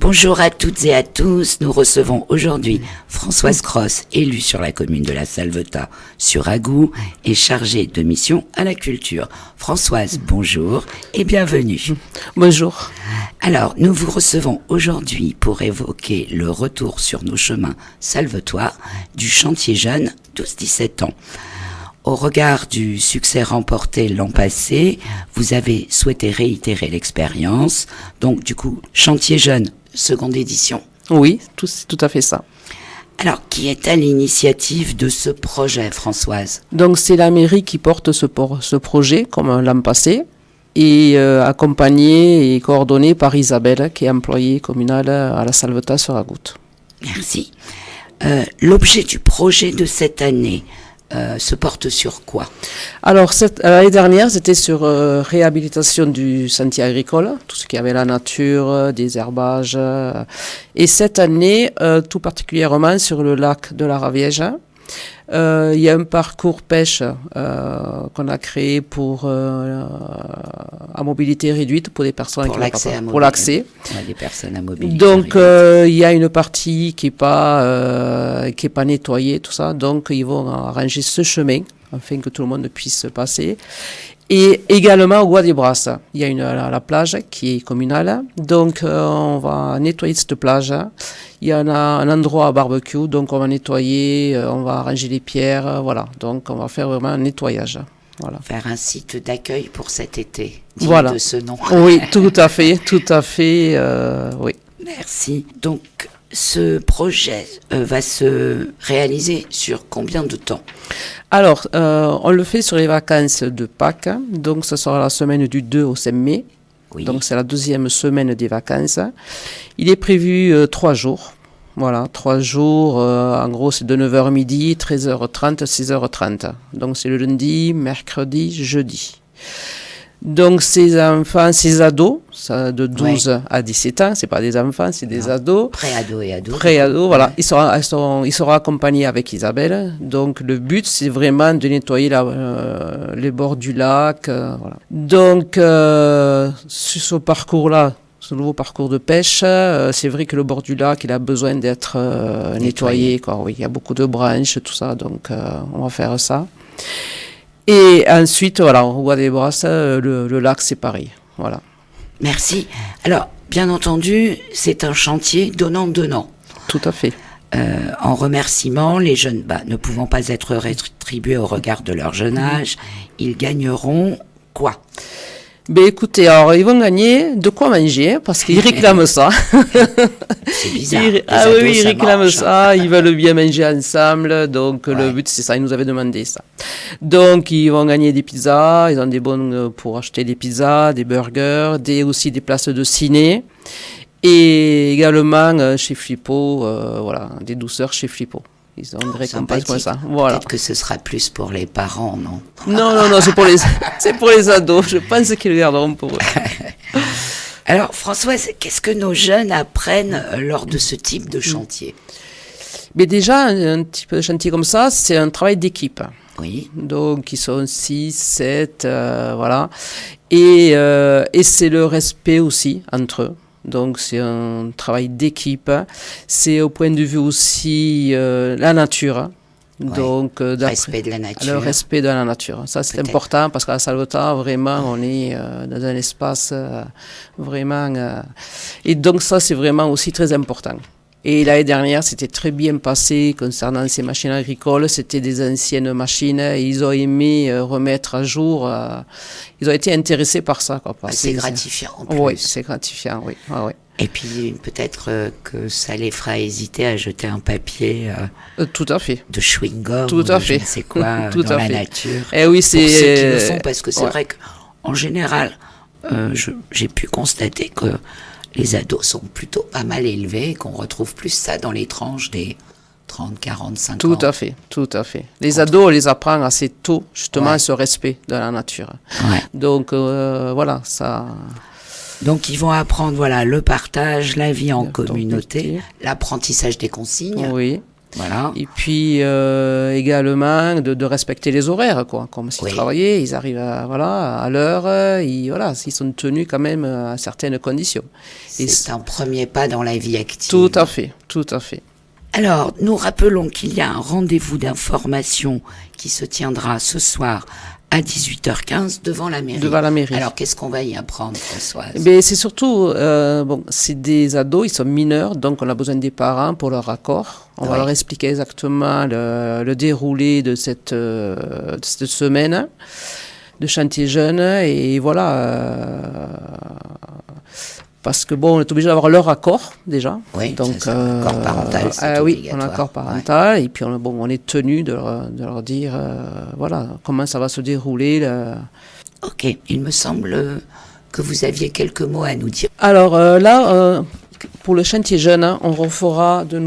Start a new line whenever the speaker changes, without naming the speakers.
Bonjour à toutes et à tous. Nous recevons aujourd'hui Françoise Cross, élue sur la commune de la Salvetat sur Agou et chargée de mission à la culture. Françoise, bonjour et bienvenue.
Bonjour.
Alors, nous vous recevons aujourd'hui pour évoquer le retour sur nos chemins salvetois du chantier jeune 12-17 ans. Au regard du succès remporté l'an passé, vous avez souhaité réitérer l'expérience. Donc, du coup, chantier jeune, seconde édition.
Oui, c'est tout à fait ça.
Alors, qui est à l'initiative de ce projet, Françoise ?
Donc, c'est la mairie qui porte ce projet, comme l'an passé, et accompagnée et coordonnée par Isabelle, qui est employée communale à la Salvetat sur Agou.
Merci. L'objet du projet de cette année se porte sur quoi ?
Alors, l'année dernière, c'était sur réhabilitation du sentier agricole, tout ce qui avait la nature, des herbages. Et cette année, tout particulièrement sur le lac de la Raviège, il y a un parcours pêche qu'on a créé à mobilité réduite pour des personnes
pour l'accès.
Des
personnes à mobilité
donc
réduite.
il y a une partie qui est pas nettoyée, tout ça. Donc ils vont arranger ce chemin afin que tout le monde puisse passer. Et également au Bois des Brasses, il y a la plage qui est communale, donc on va nettoyer cette plage. Il y en a un endroit à barbecue, donc on va nettoyer, on va arranger les pierres, voilà. Donc on va faire vraiment un nettoyage. Voilà.
Faire un site d'accueil pour cet été,
voilà.
De ce nom.
Oui, tout à fait, oui.
Merci. Donc ce projet va se réaliser sur combien de temps ?
Alors, on le fait sur les vacances de Pâques, donc ce sera la semaine du 2 au 5 mai, oui. Donc c'est la deuxième semaine des vacances. Il est prévu 3 jours, voilà, 3 jours, en gros c'est de 9h midi, 13h30, 6h30, donc c'est le lundi, mercredi, jeudi. Donc ces enfants, ces ados, ça, de 12 à 17 ans, c'est pas des enfants, c'est des ados.
Pré-ados et ados.
Pré-ados, voilà. Ils seront accompagnés avec Isabelle. Donc le but, c'est vraiment de nettoyer les bords du lac. Voilà. Donc sur ce parcours-là, ce nouveau parcours de pêche, c'est vrai que le bord du lac, il a besoin d'être nettoyé. Quoi. Oui, il y a beaucoup de branches, tout ça. Donc on va faire ça. Et ensuite, voilà, on voit des brasses, le lac, c'est pareil. Voilà.
Merci. Alors, bien entendu, c'est un chantier donnant-donnant.
Tout à fait.
En remerciement, les jeunes, ne pouvant pas être rétribués au regard de leur jeune âge, ils gagneront quoi ?
Écoutez, alors ils vont gagner de quoi manger parce qu'ils réclament ça.
C'est bizarre.
Ils réclament ça. Ils veulent bien manger ensemble. Donc le but c'est ça. Ils nous avaient demandé ça. Donc ils vont gagner des pizzas. Ils ont des bons pour acheter des pizzas, des burgers, aussi des places de ciné et également chez Flippo, voilà, des douceurs chez Flippo. Ils ont des récompenses comme ça. Voilà.
Peut-être que ce sera plus pour les parents, non ?
Non, c'est pour les ados. Je pense qu'ils le garderont pour eux.
Alors, Françoise, qu'est-ce que nos jeunes apprennent lors de ce type de chantier ?
Mais déjà, un type de chantier comme ça, c'est un travail d'équipe.
Oui.
Donc, ils sont 6, 7, voilà. Et c'est le respect aussi entre eux. Donc c'est un travail d'équipe, c'est au point de vue aussi la nature. Donc
respect de la nature.
Le respect de la nature, ça c'est important parce qu'à la Salvetat vraiment on est dans un espace vraiment et donc ça c'est vraiment aussi très important. Et l'année dernière, c'était très bien passé concernant ces machines agricoles. C'était des anciennes machines et ils ont aimé remettre à jour. Ils ont été intéressés par ça. Quoi,
c'est gratifiant en plus.
Oui, c'est gratifiant, oui. Ah, oui.
Et puis peut-être que ça les fera hésiter à jeter un papier
tout à fait.
de chewing-gum
tout à fait.
Je ne sais quoi
tout
dans
à
la
fait.
nature.
Et oui, c'est...
Pour ceux qui le font, parce que c'est vrai qu'en général, j'ai pu constater que les ados sont plutôt pas mal élevés, qu'on retrouve plus ça dans les tranches des 30, 45 ans.
Tout à fait. Les ados, on les apprend assez tôt, justement, ce respect de la nature.
Ouais.
Donc, voilà, ça...
Donc, ils vont apprendre, le partage, la vie en communauté, l'apprentissage des consignes.
Oui.
Voilà.
Et puis également de respecter les horaires, quoi. Comme s'ils travaillaient, ils arrivent à l'heure, ils sont tenus quand même à certaines conditions.
C'est un premier pas dans la vie active.
Tout à fait, tout à fait.
Alors, nous rappelons qu'il y a un rendez-vous d'information qui se tiendra ce soir à 18h15 devant la mairie.
Devant la mairie.
Alors, qu'est-ce qu'on va y apprendre, Françoise ?
Mais c'est surtout, c'est des ados, ils sont mineurs, donc on a besoin des parents pour leur accord. On va leur expliquer exactement le déroulé de cette semaine de chantier jeune. Et voilà, parce que on est obligé d'avoir leur accord déjà.
Oui,
donc
c'est ça, accord parental, c'est obligatoire.
Oui, un accord parental. Et puis on est tenu de leur dire comment ça va se dérouler.
Ok, il me semble que vous aviez quelques mots à nous dire.
Alors là, pour le chantier jeune, on refera de nouveau